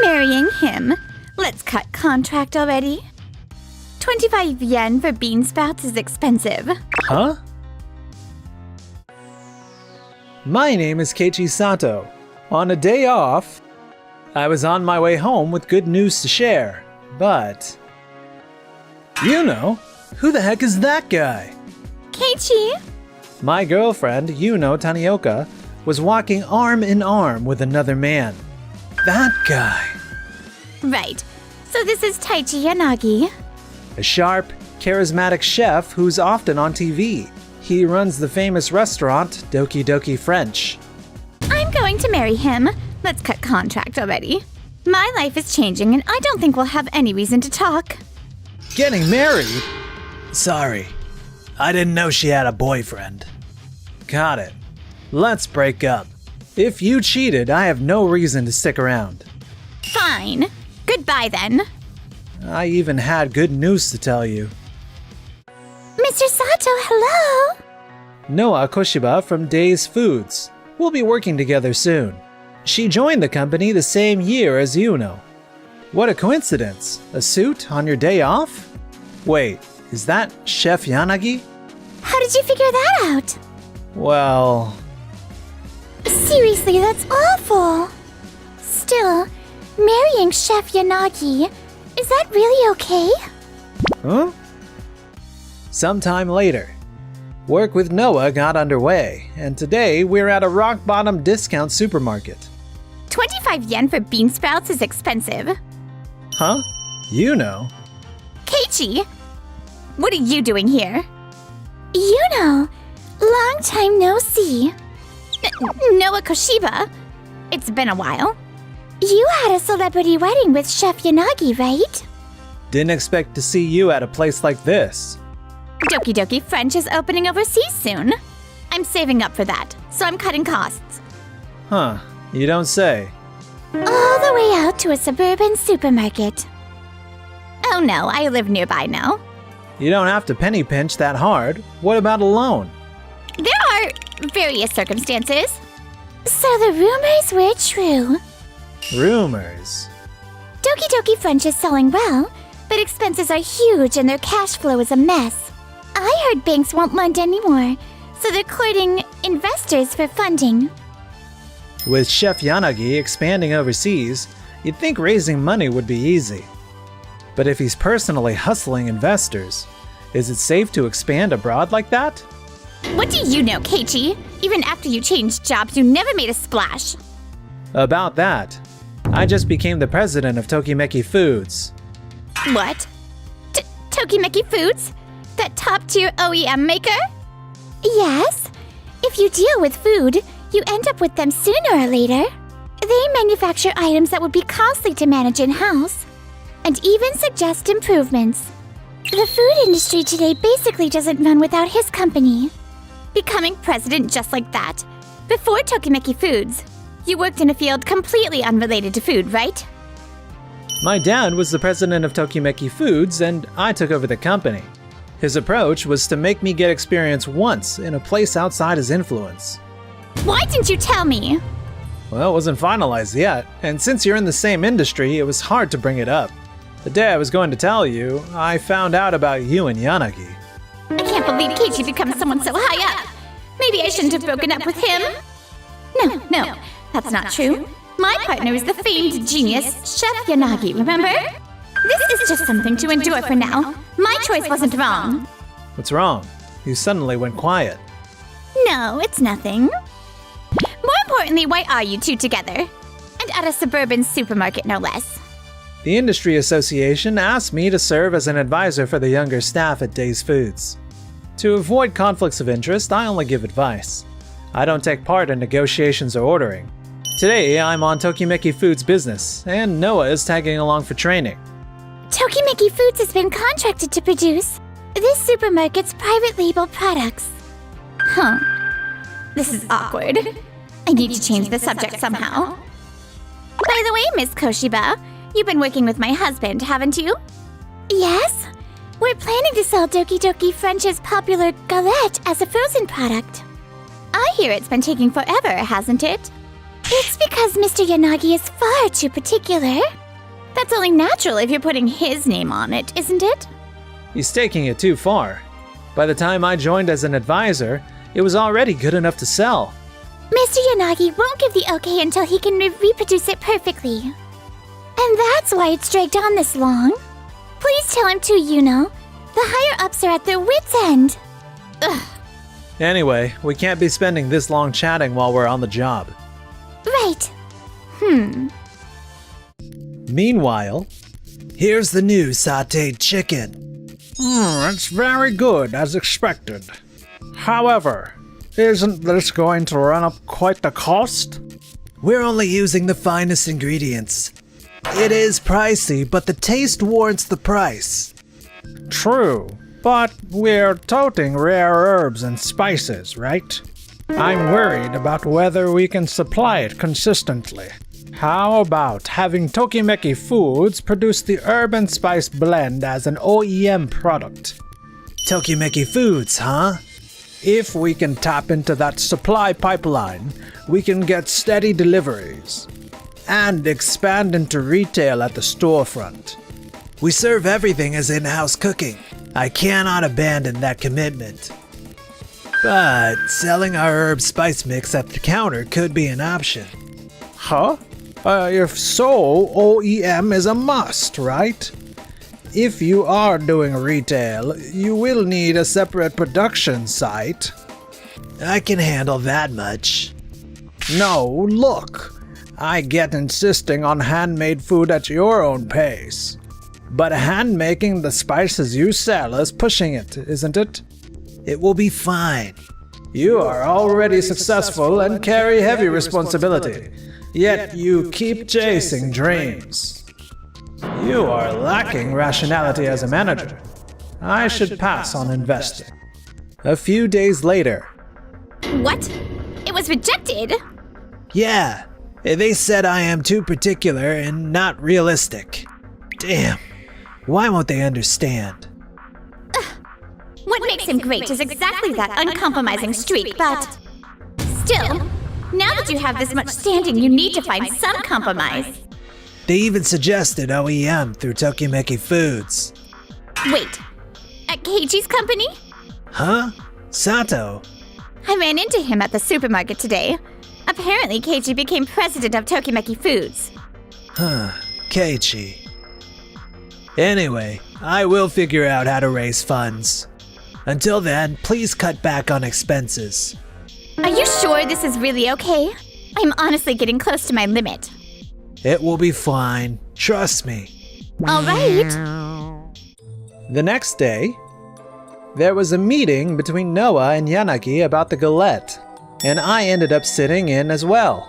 marrying him. Let's cut contract already. 25 yen for bean sprouts is expensive. Huh? My name is Keiichi Sato. On a day off, I was on my way home with good news to share, but... who the heck is that guy? Keiichi? My girlfriend, Tanioka, was walking arm in arm with another man. That guy. Right. So this is Taichi Yanagi. A sharp, charismatic chef who's often on TV. He runs the famous restaurant Doki Doki French. I'm going to marry him. Let's cut contract already. My life is changing and I don't think we'll have any reason to talk. Getting married? Sorry. I didn't know she had a boyfriend. Got it. Let's break up. If you cheated, I have no reason to stick around. Fine. Goodbye then. I even had good news to tell you. Mr. Sato, hello! Noa Koshiba from Days Foods. We'll be working together soon. She joined the company the same year as Yuno. What a coincidence. A suit on your day off? Wait, is that Chef Yanagi? How did you figure that out? Well... Seriously, that's awful. Still, marrying Chef Yanagi, is that really okay? Huh? Sometime later, work with Noah got underway, and today we're at a rock-bottom discount supermarket. 25 yen for bean sprouts is expensive. Huh? Keiichi, what are you doing here? Long time no see. Noa Koshiba, it's been a while. You had a celebrity wedding with Chef Yanagi, right? Didn't expect to see you at a place like this. Doki Doki French is opening overseas soon. I'm saving up for that, so I'm cutting costs. Huh, you don't say. All the way out to a suburban supermarket. Oh no, I live nearby now. You don't have to penny pinch that hard. What about a loan? There are various circumstances. So the rumors were true. Rumors? Doki Doki French is selling well, but expenses are huge and their cash flow is a mess. I heard banks won't lend anymore, so they're courting investors for funding. With Chef Yanagi expanding overseas, you'd think raising money would be easy. But if he's personally hustling investors, is it safe to expand abroad like that? What do you know, Keiichi? Even after you changed jobs, you never made a splash. About that, I just became the president of Tokimeki Foods. What? Tokimeki Foods? That top-tier OEM maker? Yes. If you deal with food, you end up with them sooner or later. They manufacture items that would be costly to manage in-house, and even suggest improvements. The food industry today basically doesn't run without his company. Becoming president just like that. Before Tokimeki Foods, you worked in a field completely unrelated to food, right? My dad was the president of Tokimeki Foods, and I took over the company. His approach was to make me get experience once in a place outside his influence. Why didn't you tell me? Well, it wasn't finalized yet, and since you're in the same industry, it was hard to bring it up. The day I was going to tell you, I found out about you and Yanagi. I can't believe Keiichi becomes someone so high up. Maybe I shouldn't have broken up with him. No, that's not true. My partner is the famed genius, Chef Yanagi, remember? This is just something to endure for now. My choice wasn't wrong. What's wrong? You suddenly went quiet. No, it's nothing. More importantly, why are you two together? And at a suburban supermarket, no less. The Industry Association asked me to serve as an advisor for the younger staff at Days Foods. To avoid conflicts of interest, I only give advice. I don't take part in negotiations or ordering. Today, I'm on Tokimeki Foods business, and Noah is tagging along for training. Tokimeki Foods has been contracted to produce this supermarket's private label products. Huh. This is awkward. I need to change the subject somehow. By the way, Miss Koshiba, you've been working with my husband, haven't you? Yes. We're planning to sell Doki Doki French's popular galette as a frozen product. I hear it's been taking forever, hasn't it? It's because Mr. Yanagi is far too particular. That's only natural if you're putting his name on it, isn't it? He's taking it too far. By the time I joined as an advisor, it was already good enough to sell. Mr. Yanagi won't give the okay until he can reproduce it perfectly. And that's why it's dragged on this long. Please tell him too, Yuno. The higher-ups are at their wits' end. Ugh. Anyway, we can't be spending this long chatting while we're on the job. Right. Meanwhile, here's the new sautéed chicken. It's very good, as expected. However, isn't this going to run up quite the cost? We're only using the finest ingredients. It is pricey, but the taste warrants the price. True, but we're toting rare herbs and spices, right? I'm worried about whether we can supply it consistently. How about having Tokimeki Foods produce the herb and spice blend as an OEM product? Tokimeki Foods, huh? If we can tap into that supply pipeline, we can get steady deliveries and expand into retail at the storefront. We serve everything as in-house cooking. I cannot abandon that commitment. But selling our herb spice mix at the counter could be an option. Huh? If so, OEM is a must, right? If you are doing retail, you will need a separate production site. I can handle that much. No, look. I get insisting on handmade food at your own pace. But hand-making the spices you sell is pushing it, isn't it? It will be fine. You are already successful and carry heavy responsibility, yet you keep chasing dreams. You are lacking rationality as a manager. I should pass on investing. A few days later. What? It was rejected? Yeah, they said I am too particular and not realistic. Damn, why won't they understand? What makes him great is exactly that uncompromising streak, but still, now that you have this much standing, you need to find some compromise. They even suggested OEM through Tokimeki Foods. Wait, at Keiichi's company? Huh? Sato? I ran into him at the supermarket today. Apparently, Keiichi became president of Tokimeki Foods. Huh, Keiichi. Anyway, I will figure out how to raise funds. Until then, please cut back on expenses. Are you sure this is really okay? I'm honestly getting close to my limit. It will be fine. Trust me. All right. The next day, there was a meeting between Noah and Yanagi about the galette, and I ended up sitting in as well.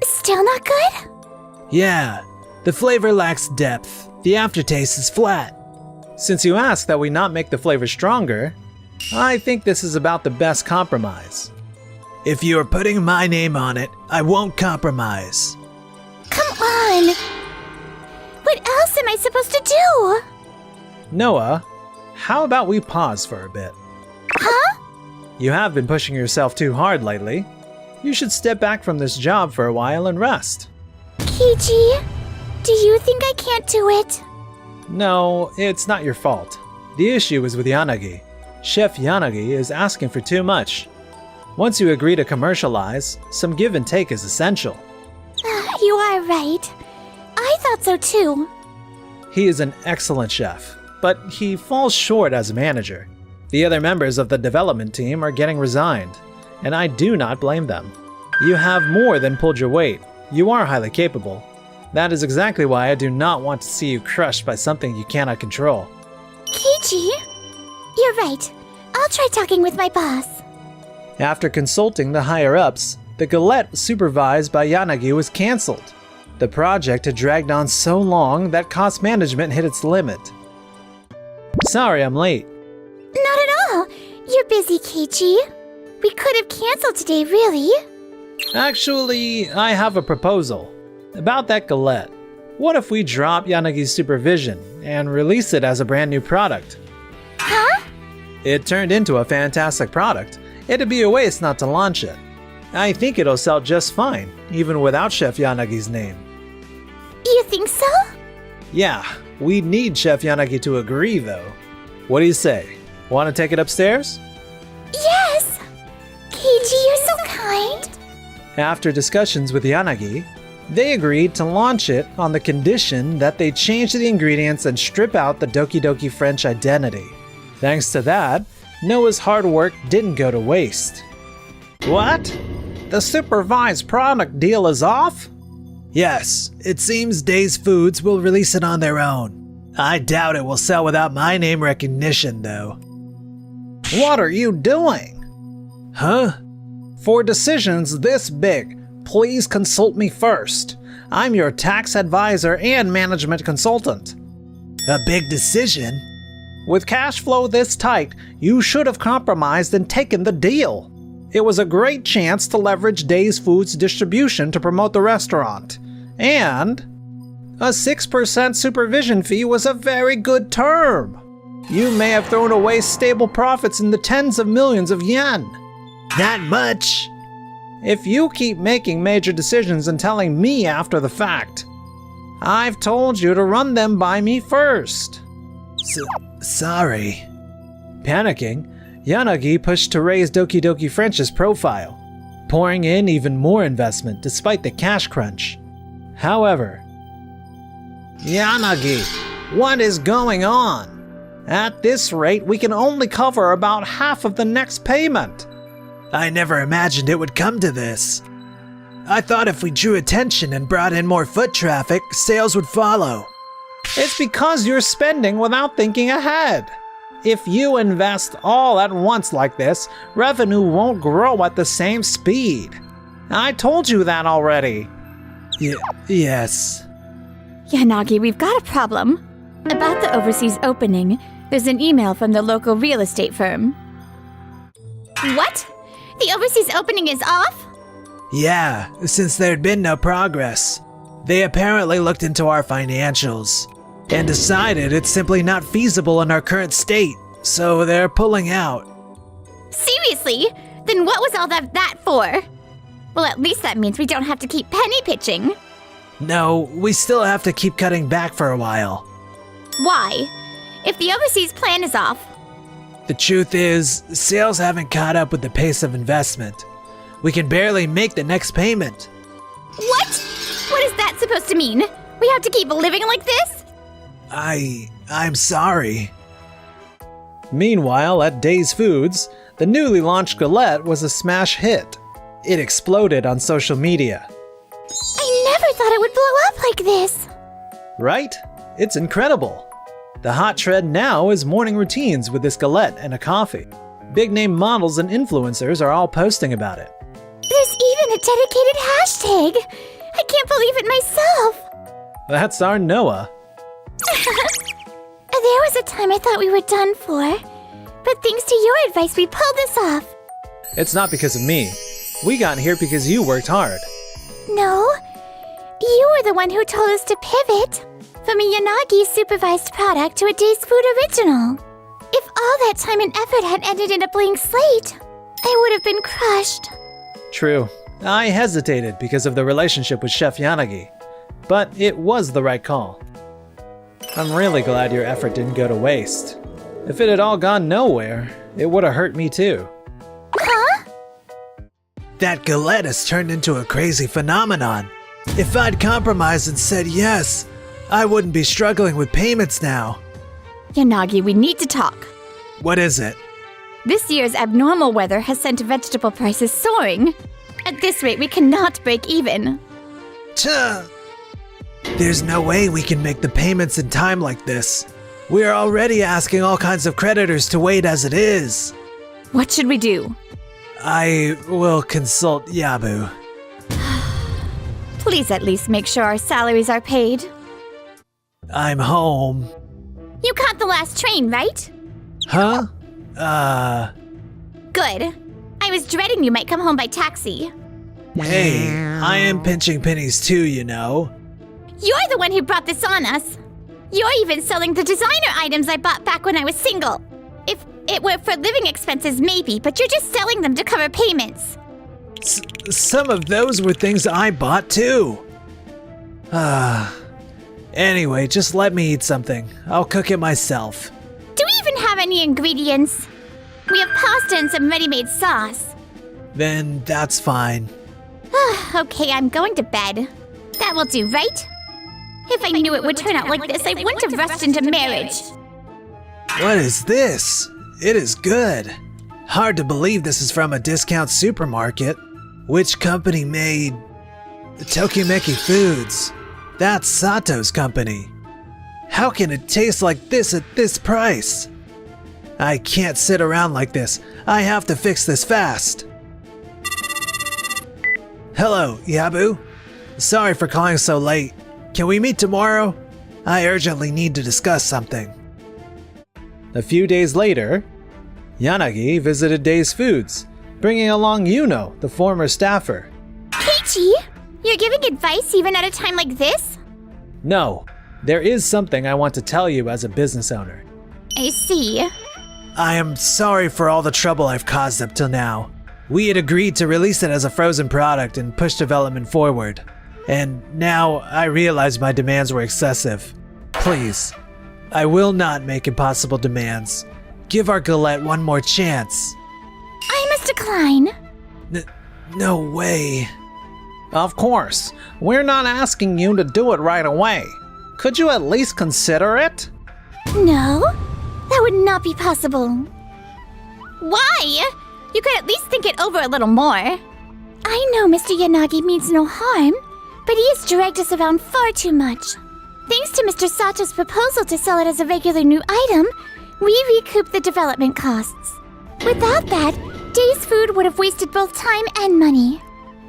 Still not good? Yeah, the flavor lacks depth. The aftertaste is flat. Since you asked that we not make the flavor stronger, I think this is about the best compromise. If you are putting my name on it, I won't compromise. Come on! What else am I supposed to do? Noah, how about we pause for a bit? Huh? You have been pushing yourself too hard lately. You should step back from this job for a while and rest. Keiichi, do you think I can't do it? No, it's not your fault. The issue is with Yanagi. Chef Yanagi is asking for too much. Once you agree to commercialize, some give and take is essential. You are right. I thought so too. He is an excellent chef, but he falls short as a manager. The other members of the development team are getting resigned, and I do not blame them. You have more than pulled your weight. You are highly capable. That is exactly why I do not want to see you crushed by something you cannot control. Keiichi, you're right. I'll try talking with my boss. After consulting the higher-ups, the galette supervised by Yanagi was cancelled. The project had dragged on so long that cost management hit its limit. Sorry I'm late. Not at all. You're busy, Keiichi. We could have canceled today, really. Actually, I have a proposal. About that galette. What if we drop Yanagi's supervision and release it as a brand new product? Huh? It turned into a fantastic product. It'd be a waste not to launch it. I think it'll sell just fine, even without Chef Yanagi's name. You think so? Yeah, we need Chef Yanagi to agree though. What do you say? Want to take it upstairs? Yes! Keiji, you're so kind. After discussions with Yanagi, they agreed to launch it on the condition that they change the ingredients and strip out the Doki Doki French identity. Thanks to that, Noah's hard work didn't go to waste. What? The supervised product deal is off? Yes, it seems Days Foods will release it on their own. I doubt it will sell without my name recognition, though. What are you doing? Huh? For decisions this big, please consult me first. I'm your tax advisor and management consultant. A big decision? With cash flow this tight, you should have compromised and taken the deal. It was a great chance to leverage Days Foods distribution to promote the restaurant. And a 6% supervision fee was a very good term. You may have thrown away stable profits in the tens of millions of yen. Not much. If you keep making major decisions and telling me after the fact, I've told you to run them by me first. Sorry. Panicking, Yanagi pushed to raise Doki Doki French's profile, pouring in even more investment despite the cash crunch. However, Yanagi, what is going on? At this rate, we can only cover about half of the next payment. I never imagined it would come to this. I thought if we drew attention and brought in more foot traffic, sales would follow. It's because you're spending without thinking ahead. If you invest all at once like this, revenue won't grow at the same speed. I told you that already. Yes. Yanagi, we've got a problem. About the overseas opening, there's an email from the local real estate firm. What? The overseas opening is off? Yeah, since there'd been no progress. They apparently looked into our financials and decided it's simply not feasible in our current state, so they're pulling out. Seriously? Then what was all that for? Well, at least that means we don't have to keep penny pitching. No, we still have to keep cutting back for a while. Why? If the overseas plan is off. The truth is, sales haven't caught up with the pace of investment. We can barely make the next payment. What? What is that supposed to mean? We have to keep living like this? I'm sorry. Meanwhile, at Days Foods, the newly launched galette was a smash hit. It exploded on social media. I never thought it would blow up like this. Right? It's incredible. The hot trend now is morning routines with this galette and a coffee. Big-name models and influencers are all posting about it. There's even a dedicated hashtag. I can't believe it myself. That's our Noah. There was a time I thought we were done for. But thanks to your advice, we pulled this off. It's not because of me. We got here because you worked hard. No. You were the one who told us to pivot from a Yanagi supervised product to a Days Food original. If all that time and effort had ended in a blank slate, I would have been crushed. True. I hesitated because of the relationship with Chef Yanagi, but it was the right call. I'm really glad your effort didn't go to waste. If it had all gone nowhere, it would have hurt me too. Huh? That galette has turned into a crazy phenomenon. If I'd compromised and said yes, I wouldn't be struggling with payments now. Yanagi, we need to talk. What is it? This year's abnormal weather has sent vegetable prices soaring. At this rate, we cannot break even. There's no way we can make the payments in time like this. We are already asking all kinds of creditors to wait as it is. What should we do? I will consult Yabu. Please at least make sure our salaries are paid. I'm home. You caught the last train, right? Huh? Good. I was dreading you might come home by taxi. Hey, I am pinching pennies too, you know. You're the one who brought this on us. You're even selling the designer items I bought back when I was single. If it were for living expenses, maybe, but you're just selling them to cover payments. Some of those were things I bought too. Anyway, just let me eat something. I'll cook it myself. Do we even have any ingredients? We have pasta and some ready-made sauce. Then that's fine. Okay, I'm going to bed. That will do, right? If I knew it would turn out like this, I wouldn't have rushed into marriage. What is this? It is good. Hard to believe this is from a discount supermarket. Which company made Tokimeki Foods? That's Sato's company. How can it taste like this at this price? I can't sit around like this. I have to fix this fast. Hello, Yabu. Sorry for calling so late. Can we meet tomorrow? I urgently need to discuss something. A few days later, Yanagi visited Days Foods, bringing along Yuno, the former staffer. Keiichi, you're giving advice even at a time like this? No, there is something I want to tell you as a business owner. I see. I am sorry for all the trouble I've caused up till now. We had agreed to release it as a frozen product and push development forward. And now I realize my demands were excessive. Please, I will not make impossible demands. Give our Galette one more chance. I must decline. No way. Of course, we're not asking you to do it right away. Could you at least consider it? No, that would not be possible. Why? You could at least think it over a little more. I know Mr. Yanagi means no harm, but he has dragged us around far too much. Thanks to Mr. Sato's proposal to sell it as a regular new item, we recouped the development costs. Without that, Days Food would have wasted both time and money.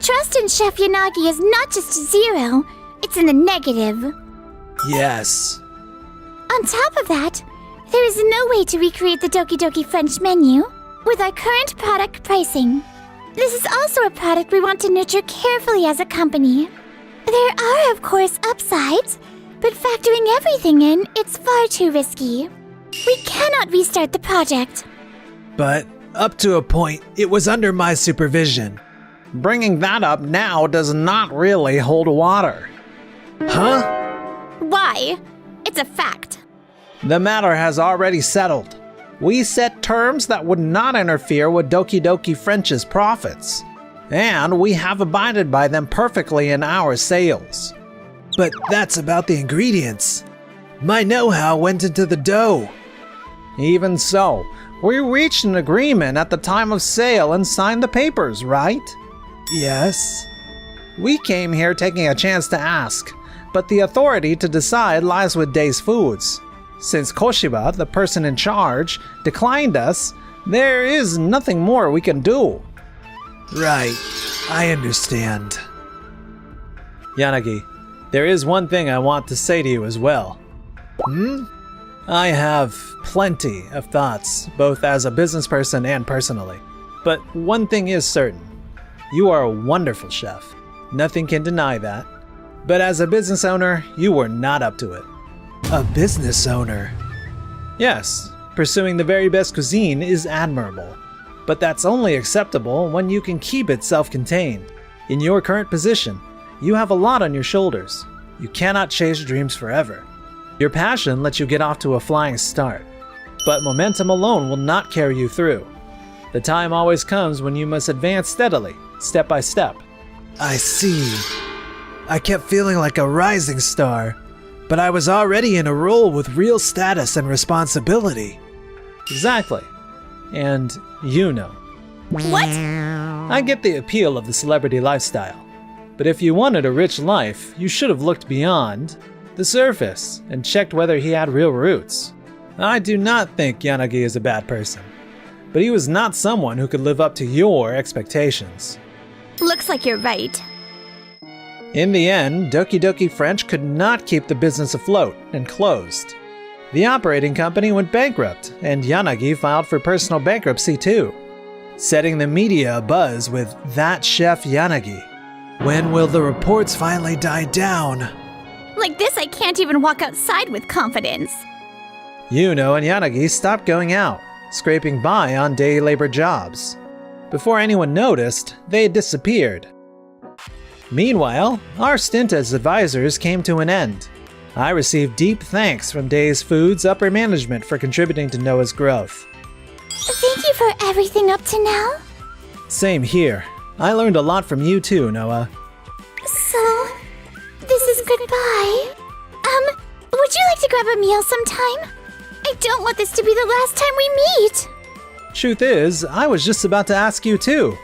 Trust in Chef Yanagi is not just zero, it's in the negative. Yes. On top of that, there is no way to recreate the Doki Doki French menu with our current product pricing. This is also a product we want to nurture carefully as a company. There are, of course, upsides, but factoring everything in, it's far too risky. We cannot restart the project. But up to a point, it was under my supervision. Bringing that up now does not really hold water. Huh? Why? It's a fact. The matter has already settled. We set terms that would not interfere with Doki Doki French's profits, and we have abided by them perfectly in our sales. But that's about the ingredients. My know-how went into the dough. Even so, we reached an agreement at the time of sale and signed the papers, right? Yes. We came here taking a chance to ask, but the authority to decide lies with Days Foods. Since Koshiba, the person in charge, declined us, there is nothing more we can do. Right. I understand. Yanagi, there is one thing I want to say to you as well. I have plenty of thoughts, both as a business person and personally. But one thing is certain. You are a wonderful chef. Nothing can deny that. But as a business owner, you were not up to it. A business owner? Yes, pursuing the very best cuisine is admirable. But that's only acceptable when you can keep it self-contained. In your current position, you have a lot on your shoulders. You cannot chase dreams forever. Your passion lets you get off to a flying start. But momentum alone will not carry you through. The time always comes when you must advance steadily, step by step. I see. I kept feeling like a rising star, but I was already in a role with real status and responsibility. Exactly. And you know. What? I get the appeal of the celebrity lifestyle. But if you wanted a rich life, you should have looked beyond the surface and checked whether he had real roots. I do not think Yanagi is a bad person, but he was not someone who could live up to your expectations. Looks like you're right. In the end, Doki Doki French could not keep the business afloat and closed. The operating company went bankrupt, and Yanagi filed for personal bankruptcy too, setting the media abuzz with "That Chef Yanagi." When will the reports finally die down? Like this, I can't even walk outside with confidence. Yuno and Yanagi stopped going out, scraping by on day labor jobs. Before anyone noticed, they had disappeared. Meanwhile, our stint as advisors came to an end. I received deep thanks from Days Foods' upper management for contributing to Noah's growth. Thank you for everything up to now. Same here. I learned a lot from you too, Noah. So, this is goodbye. Would you like to grab a meal sometime? I don't want this to be the last time we meet. Truth is, I was just about to ask you too.